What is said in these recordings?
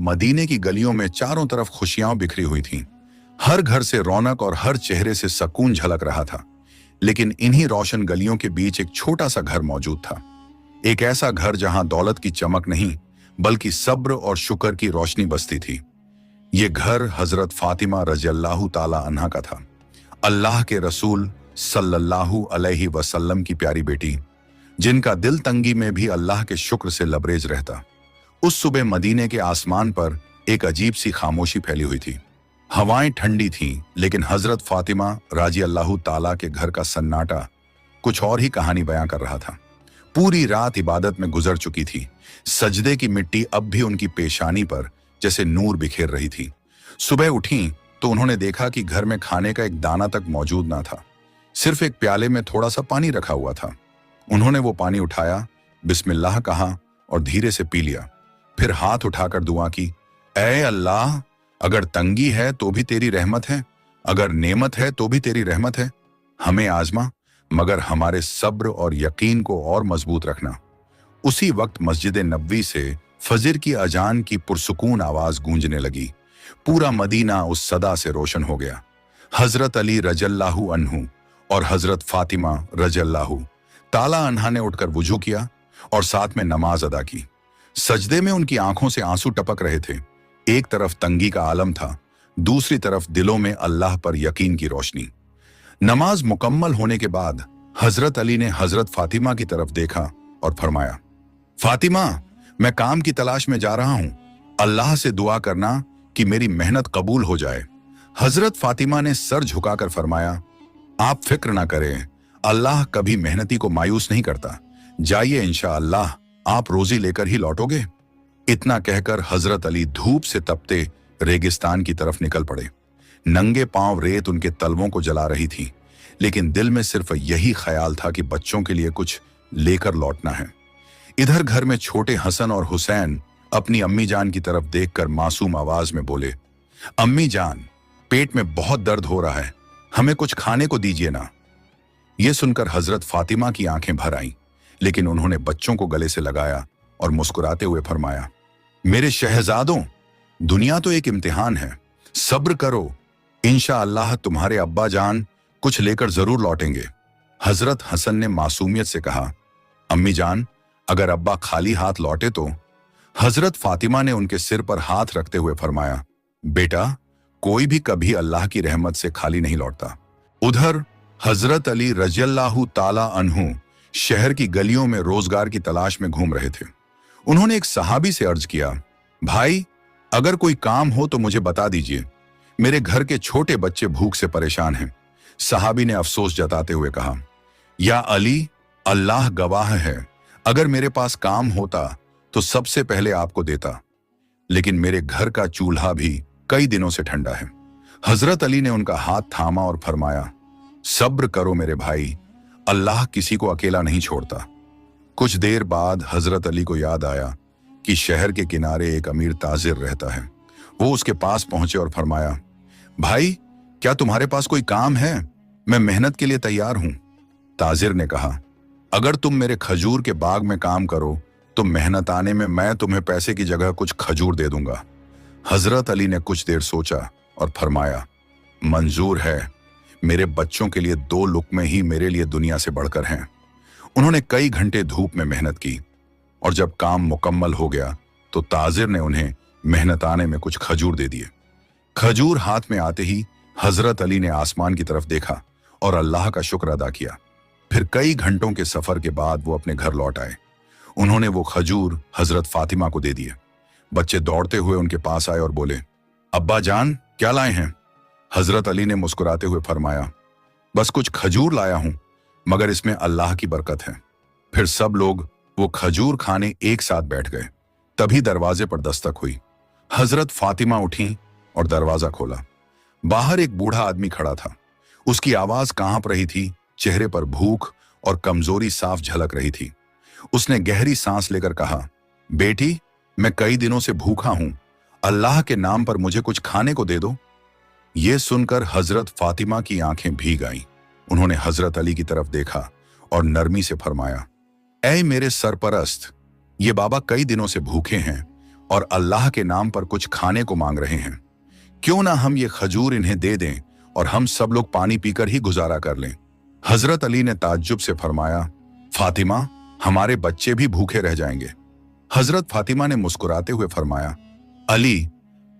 मदीने की गलियों में चारों तरफ खुशियां बिखरी हुई थीं। हर घर से रौनक और हर चेहरे से सुकून झलक रहा था। लेकिन इन्हीं रोशन गलियों के बीच एक छोटा सा घर मौजूद था। एक ऐसा घर जहां दौलत की चमक नहीं बल्कि सब्र और शुक्र की रोशनी बसती थी। ये घर हजरत फातिमा रज़ियल्लाहु ताला अन्हा का था, अल्लाह के रसूल सल्लल्लाहु अलैहि वसल्लम की प्यारी बेटी, जिनका दिल तंगी में भी अल्लाह के शुक्र से लबरेज रहता। उस सुबह मदीने के आसमान पर एक अजीब सी खामोशी फैली हुई थी। हवाएं ठंडी थीं, लेकिन हजरत फातिमा रज़ियल्लाहु ताला के घर का सन्नाटा कुछ और ही कहानी बयां कर रहा था। पूरी रात इबादत में गुजर चुकी थी। सजदे की मिट्टी अब भी उनकी पेशानी पर जैसे नूर बिखेर रही थी। सुबह उठी तो उन्होंने देखा कि घर में खाने का एक दाना तक मौजूद ना था। सिर्फ एक प्याले में थोड़ा सा पानी रखा हुआ था। उन्होंने वो पानी उठाया, बिस्मिल्लाह कहा और धीरे से पी लिया। फिर हाथ उठाकर दुआ की, ऐ अल्लाह, अगर तंगी है तो भी तेरी रहमत है, अगर नेमत है तो भी तेरी रहमत है। हमें आजमा, मगर हमारे सब्र और यकीन को और मजबूत रखना। उसी वक्त मस्जिद नबवी से फजर की अजान की पुरसुकून आवाज गूंजने लगी। पूरा मदीना उस सदा से रोशन हो गया। हजरत अली रज़ियल्लाहु अन्हु और हजरत फातिमा रज़ियल्लाहु ताला अन्हा ने उठकर वुजू किया और साथ में नमाज अदा की। सजदे में उनकी आंखों से आंसू टपक रहे थे। एक तरफ तंगी का आलम था, दूसरी तरफ दिलों में अल्लाह पर यकीन की रोशनी। नमाज मुकम्मल होने के बाद हजरत अली ने हजरत फातिमा की तरफ देखा और फरमाया, फातिमा, मैं काम की तलाश में जा रहा हूं, अल्लाह से दुआ करना कि मेरी मेहनत कबूल हो जाए। हजरत फातिमा ने सर झुकाकर फरमाया, आप फिक्र ना करें, अल्लाह कभी मेहनती को मायूस नहीं करता। जाइए, इंशाअल्लाह आप रोजी लेकर ही लौटोगे। इतना कहकर हजरत अली धूप से तपते रेगिस्तान की तरफ निकल पड़े। नंगे पांव रेत उनके तलवों को जला रही थी, लेकिन दिल में सिर्फ यही ख्याल था कि बच्चों के लिए कुछ लेकर लौटना है। इधर घर में छोटे हसन और हुसैन अपनी अम्मी जान की तरफ देखकर मासूम आवाज में बोले, अम्मी जान, पेट में बहुत दर्द हो रहा है, हमें कुछ खाने को दीजिए ना। यह सुनकर हजरत फातिमा की आंखें भर आईं, लेकिन उन्होंने बच्चों को गले से लगाया और मुस्कुराते हुए फरमाया, मेरे शहजादों, दुनिया तो एक इम्तिहान है, सब्र करो, इंशाअल्लाह तुम्हारे अब्बा जान कुछ लेकर जरूर लौटेंगे। हजरत हसन ने मासूमियत से कहा, अम्मी जान, अगर अब्बा खाली हाथ लौटे तो? हजरत फातिमा ने उनके सिर पर हाथ रखते हुए फरमाया, बेटा, कोई भी कभी अल्लाह की रहमत से खाली नहीं लौटता। उधर हजरत अली रज़ियल्लाहु ताला अन्हु शहर की गलियों में रोजगार की तलाश में घूम रहे थे। उन्होंने एक सहाबी से अर्ज किया, भाई, अगर कोई काम हो तो मुझे बता दीजिए, मेरे घर के छोटे बच्चे भूख से परेशान हैं। सहाबी ने अफसोस जताते हुए कहा, या अली, अल्लाह गवाह है, अगर मेरे पास काम होता तो सबसे पहले आपको देता, लेकिन मेरे घर का चूल्हा भी कई दिनों से ठंडा है। हजरत अली ने उनका हाथ थामा और फरमाया, सब्र करो मेरे भाई, अल्लाह किसी को अकेला नहीं छोड़ता। कुछ देर बाद हजरत अली को याद आया कि शहर के किनारे एक अमीर ताजिर रहता है। वो उसके पास पहुंचे और फरमाया, भाई, क्या तुम्हारे पास कोई काम है? मैं मेहनत के लिए तैयार हूं। ताजिर ने कहा, अगर तुम मेरे खजूर के बाग में काम करो तो मेहनत आने में मैं तुम्हें पैसे की जगह कुछ खजूर दे दूंगा। हजरत अली ने कुछ देर सोचा और फरमाया, मंजूर है, मेरे बच्चों के लिए 2 लुक़्मे ही मेरे लिए दुनिया से बढ़कर हैं। उन्होंने कई घंटे धूप में मेहनत की और जब काम मुकम्मल हो गया तो ताजिर ने उन्हें मेहनत आने में कुछ खजूर दे दिए। खजूर हाथ में आते ही हजरत अली ने आसमान की तरफ देखा और अल्लाह का शुक्र अदा किया। फिर कई घंटों के सफर के बाद वो अपने घर लौट आए। उन्होंने वो खजूर हजरत फातिमा को दे दिए। बच्चे दौड़ते हुए उनके पास आए और बोले, अब्बा जान, क्या लाए हैं? हजरत अली ने मुस्कुराते हुए फरमाया, बस कुछ खजूर लाया हूं, मगर इसमें अल्लाह की बरकत है। फिर सब लोग वो खजूर खाने एक साथ बैठ गए। तभी दरवाजे पर दस्तक हुई। हजरत फातिमा उठी और दरवाजा खोला। बाहर एक बूढ़ा आदमी खड़ा था। उसकी आवाज कांप रही थी, चेहरे पर भूख और कमजोरी साफ झलक रही थी। उसने गहरी सांस लेकर कहा, बेटी, मैं कई दिनों से भूखा हूं, अल्लाह के नाम पर मुझे कुछ खाने को दे दो। ये सुनकर हजरत फातिमा की आंखें भीग आईं। उन्होंने हजरत अली की तरफ देखा और नरमी से फरमाया, ऐ मेरे सरपरस्त, ये बाबा कई दिनों से भूखे हैं और अल्लाह के नाम पर कुछ खाने को मांग रहे हैं। क्यों ना हम ये खजूर इन्हें दे दें और हम सब लोग पानी पीकर ही गुजारा कर लें। हजरत अली ने ताज्जुब से फरमाया, फातिमा, हमारे बच्चे भी भूखे रह जाएंगे। हजरत फातिमा ने मुस्कुराते हुए फरमाया, अली,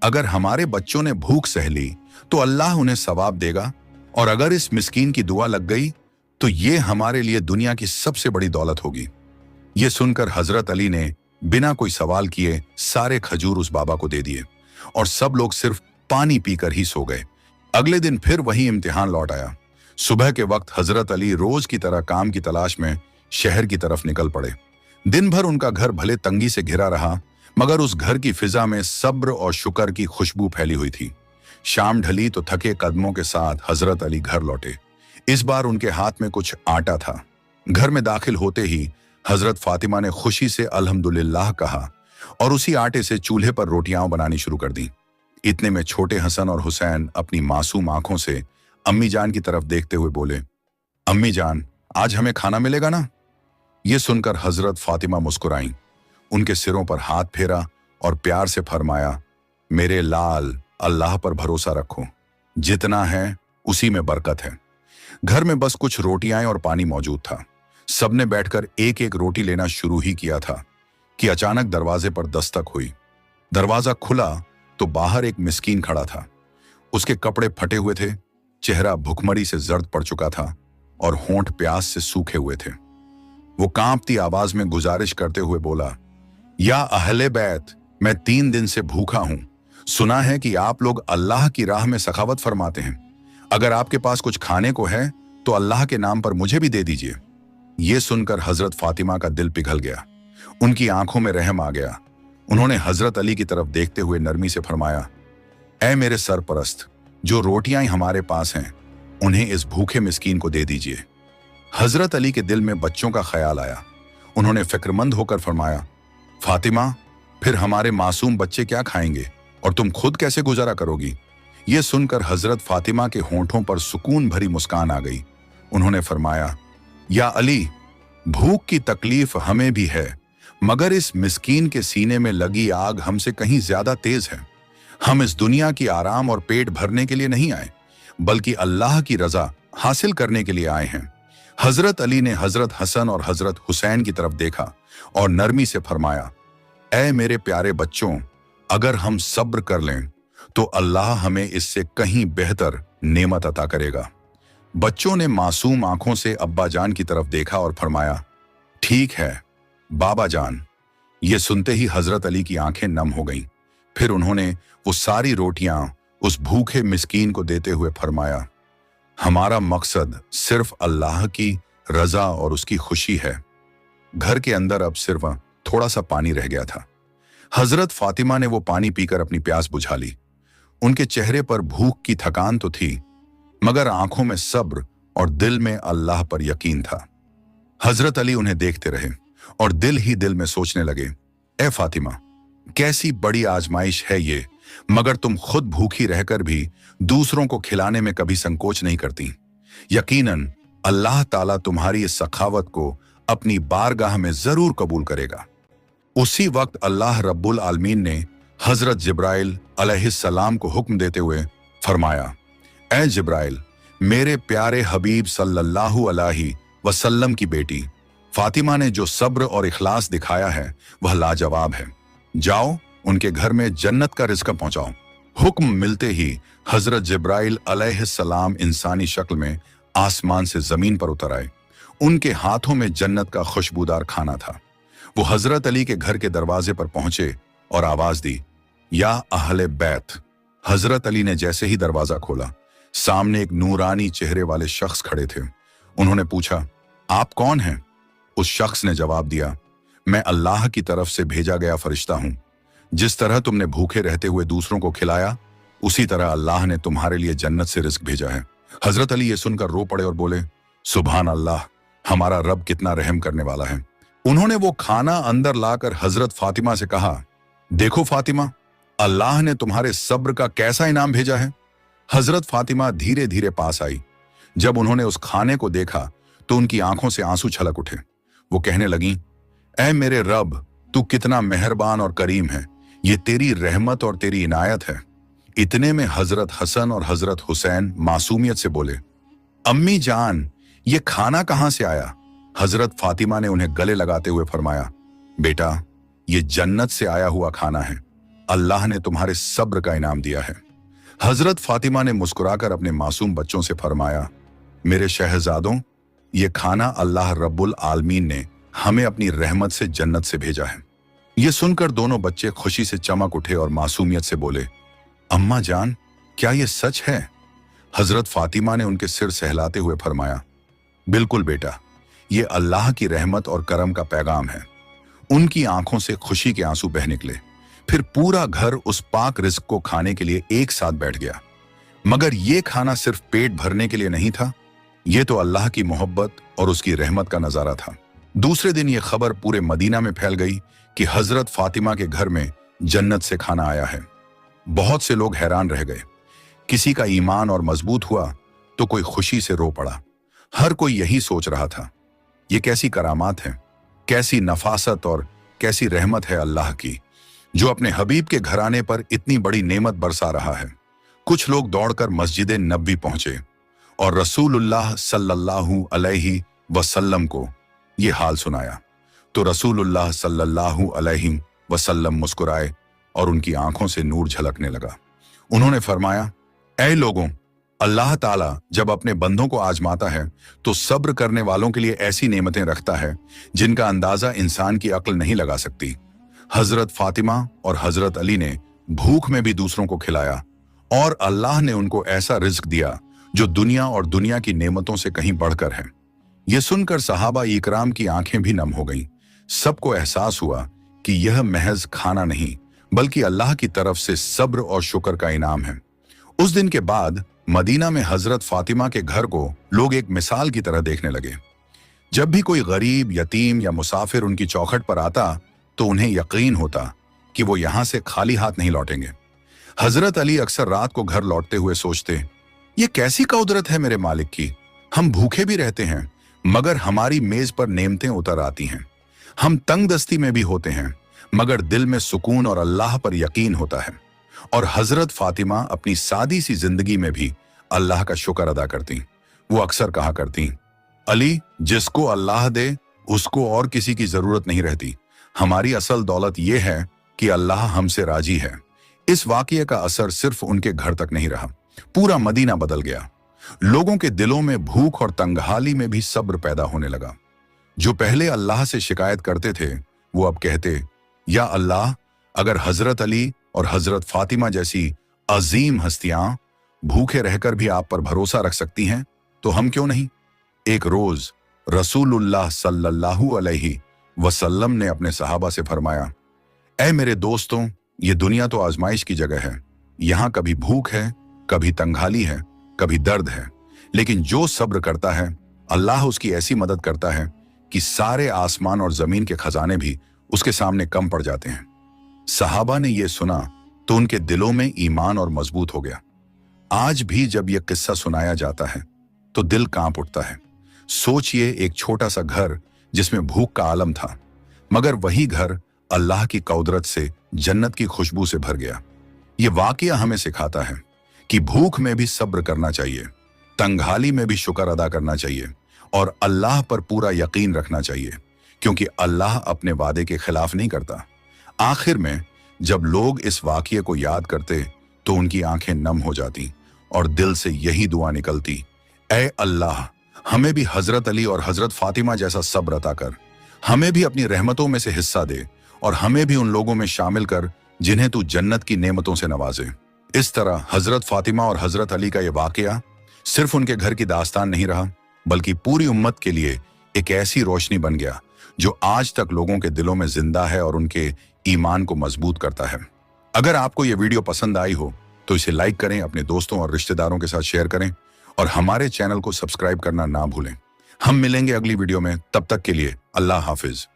अगर हमारे बच्चों ने भूख सह ली तो अल्लाह उन्हें सवाब देगा, और अगर इस मिस्कीन की दुआ लग गई तो ये हमारे लिए दुनिया की सबसे बड़ी दौलत होगी। ये सुनकर हजरत अली ने बिना कोई सवाल किए सारे खजूर उस बाबा को दे दिए और सब लोग सिर्फ पानी पीकर ही सो गए। अगले दिन फिर वही इम्तिहान लौट आया। सुबह के वक्त हजरत अली रोज की तरह काम की तलाश में शहर की तरफ निकल पड़े। दिन भर उनका घर भले तंगी से घिरा रहा, मगर उस घर की फिजा में सब्र और शुक्र की खुशबू फैली हुई थी। शाम ढली तो थके कदमों के साथ हजरत अली घर लौटे। इस बार उनके हाथ में कुछ आटा था। घर में दाखिल होते ही हजरत फातिमा ने खुशी से अल्हम्दुलिल्लाह कहा और उसी आटे से चूल्हे पर रोटियां बनानी शुरू कर दी। इतने में छोटे हसन और हुसैन अपनी मासूम आंखों से अम्मी जान की तरफ देखते हुए बोले, अम्मी जान, आज हमें खाना मिलेगा ना? ये सुनकर हजरत फातिमा मुस्कुराईं, उनके सिरों पर हाथ फेरा और प्यार से फरमाया, मेरे लाल, अल्लाह पर भरोसा रखो, जितना है उसी में बरकत है। घर में बस कुछ रोटियां और पानी मौजूद था। सबने बैठकर एक एक रोटी लेना शुरू ही किया था कि अचानक दरवाजे पर दस्तक हुई। दरवाजा खुला तो बाहर एक मिस्कीन खड़ा था। उसके कपड़े फटे हुए थे, चेहरा भुखमरी से जर्द पड़ चुका था और होंठ प्यास से सूखे हुए थे। वो कांपती आवाज में गुजारिश करते हुए बोला, या अहले बैत, मैं 3 दिन से भूखा हूं। सुना है कि आप लोग अल्लाह की राह में सखावत फरमाते हैं। अगर आपके पास कुछ खाने को है तो अल्लाह के नाम पर मुझे भी दे दीजिए। ये सुनकर हजरत फातिमा का दिल पिघल गया, उनकी आंखों में रहम आ गया। उन्होंने हजरत अली की तरफ देखते हुए नरमी से फरमाया, ऐ मेरे सरपरस्त, जो रोटियां हमारे पास हैं उन्हें इस भूखे मिस्कीन को दे दीजिए। हजरत अली के दिल में बच्चों का ख्याल आया। उन्होंने फिक्रमंद होकर फरमाया, फातिमा, फिर हमारे मासूम बच्चे क्या खाएंगे और तुम खुद कैसे गुजारा करोगी? ये सुनकर हजरत फातिमा के होंठों पर सुकून भरी मुस्कान आ गई। उन्होंने फरमाया, या अली, भूख की तकलीफ हमें भी है, मगर इस मिस्कीन के सीने में लगी आग हमसे कहीं ज्यादा तेज है। हम इस दुनिया की आराम और पेट भरने के लिए नहीं आए, बल्कि अल्लाह की रजा हासिल करने के लिए आए हैं। हजरत अली ने हजरत हसन और हजरत हुसैन की तरफ देखा और नरमी से फरमाया, ऐ मेरे प्यारे बच्चों, अगर हम सब्र कर लें तो अल्लाह हमें इससे कहीं बेहतर नेमत अता करेगा। बच्चों ने मासूम आंखों से अब्बा जान की तरफ देखा और फरमाया, ठीक है बाबा जान। ये सुनते ही हजरत अली की आंखें नम हो गईं। फिर उन्होंने वो सारी रोटियां उस भूखे मिस्कीन को देते हुए फरमाया, हमारा मकसद सिर्फ अल्लाह की रजा और उसकी खुशी है। घर के अंदर अब सिर्फ थोड़ा सा पानी रह गया था। हजरत फातिमा ने वो पानी पीकर अपनी प्यास बुझा ली। उनके चेहरे पर भूख की थकान तो थी, मगर आंखों में सब्र और दिल में अल्लाह पर यकीन था। हजरत अली उन्हें देखते रहे और दिल ही दिल में सोचने लगे, ए फातिमा, कैसी बड़ी आजमाइश है ये, मगर तुम खुद भूखी रहकर भी दूसरों को खिलाने में कभी संकोच नहीं करती। यकीनन अल्लाह ताला तुम्हारी इस सखावत को अपनी बारगाह में जरूर कबूल करेगा। उसी वक्त अल्लाह रब्बुल आलमीन ने हजरत जिब्राइल अलैहिस्सलाम को हुक्म देते हुए फरमाया, ऐ जिब्राइल, मेरे प्यारे हबीब सल्लल्लाहु अलैहि वसल्लम की बेटी फातिमा ने जो सब्र और इखलास दिखाया है वह लाजवाब है। जाओ उनके घर में जन्नत का रिज़्क पहुंचाओ। हुक्म मिलते ही हजरत जिब्राइल अलैहिस्सलाम इंसानी शक्ल में आसमान से जमीन पर उतर आए। उनके हाथों में जन्नत का खुशबूदार खाना था। वो हजरत अली के घर के दरवाजे पर पहुंचे और आवाज दी, या अहले बैत। हजरत अली ने जैसे ही दरवाजा खोला, सामने एक नूरानी चेहरे वाले शख्स खड़े थे। उन्होंने पूछा, आप कौन हैं? उस शख्स ने जवाब दिया, मैं अल्लाह की तरफ से भेजा गया फरिश्ता हूं। जिस तरह तुमने भूखे रहते हुए दूसरों को खिलाया, उसी तरह अल्लाह ने तुम्हारे लिए जन्नत से रिज़्क भेजा है। हजरत अली ये सुनकर रो पड़े और बोले, सुभान अल्लाह, हमारा रब कितना रहम करने वाला है। उन्होंने वो खाना अंदर लाकर हजरत फातिमा से कहा, देखो फातिमा, अल्लाह ने तुम्हारे सब्र का कैसा इनाम भेजा है। हजरत फातिमा धीरे धीरे पास आई। जब उन्होंने उस खाने को देखा तो उनकी आंखों से आंसू छलक उठे। वो कहने लगी, ऐ मेरे रब, तू कितना मेहरबान और करीम है। ये तेरी रहमत और तेरी इनायत है। इतने में हजरत हसन और हजरत हुसैन मासूमियत से बोले, अम्मी जान, ये खाना कहां से आया? हजरत फातिमा ने उन्हें गले लगाते हुए फरमाया, बेटा, ये जन्नत से आया हुआ खाना है। अल्लाह ने तुम्हारे सब्र का इनाम दिया है। हजरत फातिमा ने मुस्कुराकर अपने मासूम बच्चों से फरमाया, मेरे शहजादों, ये खाना अल्लाह रब्बुल आलमीन ने हमें अपनी रहमत से जन्नत से भेजा है। ये सुनकर दोनों बच्चे खुशी से चमक उठे और मासूमियत से बोले, अम्मा जान, क्या ये सच है? हजरत फातिमा ने उनके सिर सहलाते हुए फरमाया, बिल्कुल बेटा, ये अल्लाह की रहमत और करम का पैगाम है। उनकी आंखों से खुशी के आंसू बह निकले। फिर पूरा घर उस पाक रिज़्क को खाने के लिए एक साथ बैठ गया। मगर ये खाना सिर्फ पेट भरने के लिए नहीं था, ये तो अल्लाह की मोहब्बत और उसकी रहमत का नजारा था। दूसरे दिन ये खबर पूरे मदीना में फैल गई कि हजरत फातिमा के घर में जन्नत से खाना आया है। बहुत से लोग हैरान रह गए। किसी का ईमान और मजबूत हुआ तो कोई खुशी से रो पड़ा। हर कोई यही सोच रहा था, ये कैसी करामात है, कैसी नफासत और कैसी रहमत है अल्लाह की, जो अपने हबीब के घराने पर इतनी बड़ी नेमत बरसा रहा है। कुछ लोग दौड़कर मस्जिद नबवी पहुंचे और रसूलुल्लाह सल्लल्लाहु अलैहि वसल्लम को ये हाल सुनाया। तो रसूलुल्लाह सल्लल्लाहु अलैहि वसल्लम मुस्कुराए और उनकी आंखों से नूर झलकने लगा। उन्होंने फरमाया, ऐ लोगों, अल्लाह ताला जब अपने बंदों को आजमाता है तो सब्र करने वालों के लिए ऐसी नेमतें रखता है जिनका अंदाजा इंसान की अक्ल नहीं लगा सकती। हजरत फातिमा और हजरत अली ने भूख में भी दूसरों को खिलाया और अल्लाह ने उनको ऐसा रिज्क दिया जो दुनिया और दुनिया की नेमतों से कहीं बढ़कर है। यह सुनकर सहाबा इकराम की आंखें भी नम हो गईं। सबको एहसास हुआ कि यह महज खाना नहीं बल्कि अल्लाह की तरफ से सब्र और शुक्र का इनाम है। उस दिन के बाद मदीना में हजरत फातिमा के घर को लोग एक मिसाल की तरह देखने लगे। जब भी कोई गरीब, यतीम या मुसाफिर उनकी चौखट पर आता तो उन्हें यकीन होता कि वो यहां से खाली हाथ नहीं लौटेंगे। हजरत अली अक्सर रात को घर लौटते हुए सोचते, ये कैसी कुदरत है मेरे मालिक की, हम भूखे भी रहते हैं मगर हमारी मेज पर नेमतें उतर आती हैं। हम तंग दस्ती में भी होते हैं मगर दिल में सुकून और अल्लाह पर यकीन होता है। और हजरत फातिमा अपनी सादी सी जिंदगी में भी अल्लाह का शुक्र अदा करती। वो अक्सर कहा करती, अली, जिसको अल्लाह दे उसको और किसी की जरूरत नहीं रहती। हमारी असल दौलत यह है कि अल्लाह हमसे राजी है। इस वाकये का असर सिर्फ उनके घर तक नहीं रहा, पूरा मदीना बदल गया। लोगों के दिलों में भूख और तंगहाली में भी सब्र पैदा होने लगा। जो पहले अल्लाह से शिकायत करते थे वो अब कहते, या अल्लाह, अगर हजरत अली और हजरत फातिमा जैसी अजीम हस्तियां भूखे रहकर भी आप पर भरोसा रख सकती हैं तो हम क्यों नहीं। एक रोज रसूलुल्लाह सल्लल्लाहु अलैहि वसल्लम ने अपने सहाबा से फरमाया, ऐ मेरे दोस्तों, ये दुनिया तो आजमाइश की जगह है। यहां कभी भूख है, कभी तंगहाली है, कभी दर्द है, लेकिन जो सब्र करता है अल्लाह उसकी ऐसी मदद करता है कि सारे आसमान और जमीन के खजाने भी उसके सामने कम पड़ जाते हैं। सहाबा ने यह सुना तो उनके दिलों में ईमान और मजबूत हो गया। आज भी जब यह किस्सा सुनाया जाता है तो दिल कांप उठता है। सोचिए, एक छोटा सा घर जिसमें भूख का आलम था, मगर वही घर अल्लाह की कुदरत से जन्नत की खुशबू से भर गया। यह वाकया हमें सिखाता है कि भूख में भी सब्र करना चाहिए, तंगहाली में भी शुक्र अदा करना चाहिए और अल्लाह पर पूरा यकीन रखना चाहिए, क्योंकि अल्लाह अपने वादे के खिलाफ नहीं करता। आखिर में जब लोग इस वाकये को याद करते तो उनकी आंखें नम हो जाती और दिल से यही दुआ निकलती, ऐ अल्लाह, हमें भी हजरत अली और हजरत फातिमा जैसा सब्र अता कर, हमें भी अपनी रहमतों में से हिस्सा दे और हमें भी उन लोगों में शामिल कर जिन्हें तू जन्नत की नेमतों से नवाजे। इस तरह हजरत फातिमा और हजरत अली का यह वाकया सिर्फ उनके घर की दास्तान नहीं रहा, बल्कि पूरी उम्मत के लिए एक ऐसी रोशनी बन गया जो आज तक लोगों के दिलों में जिंदा है और उनके ईमान को मजबूत करता है। अगर आपको यह वीडियो पसंद आई हो तो इसे लाइक करें, अपने दोस्तों और रिश्तेदारों के साथ शेयर करें और हमारे चैनल को सब्सक्राइब करना ना भूलें। हम मिलेंगे अगली वीडियो में, तब तक के लिए अल्लाह हाफिज।